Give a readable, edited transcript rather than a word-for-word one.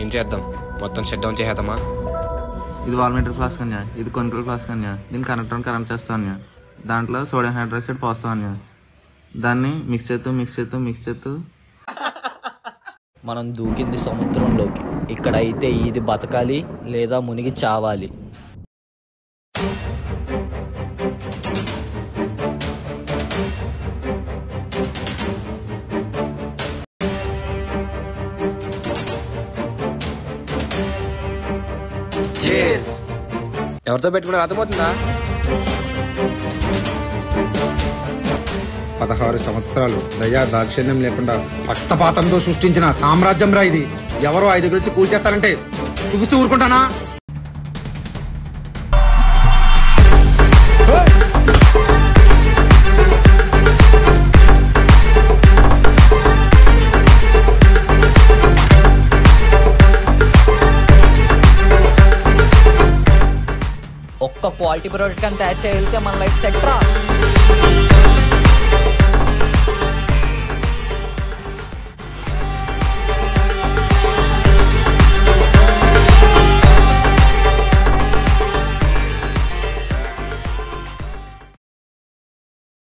ఏం చేద్దాం? మొత్తం షట్ డౌన్ చేసేద్దామా? ఇది వాల్మీటర్ ఫ్లాస్క్ అన్యా, ఇది కొనికల్ ఫ్లాస్క్ అన్యా. దీన్ని కరెంట్ చేస్తాం అన్యా. దాంట్లో సోడియం హైడ్రాక్సైడ్ పోస్తాం అన్యా. దాన్ని మిక్స్ చేస్తూ మనం దూకింది సముద్రంలోకి. ఇక్కడైతే ఇది బతకాలి లేదా మునిగి చావాలి. ఎవరితో పెట్టుకున్నారు అర్థమవుతుందా? 16 సంవత్సరాలు దయా దాక్షిణ్యం లేకుండా రక్తపాతంతో సృష్టించిన సామ్రాజ్యం రా ఇది. ఎవరో 5 గురించి కూల్చేస్తారంటే చూపిస్తూ ఊరుకుంటానా? ఒక్క క్వాలిటీ ప్రోడక్ట్ అని తయారు చేయగలిగితే మన లైఫ్ సెట్ రా.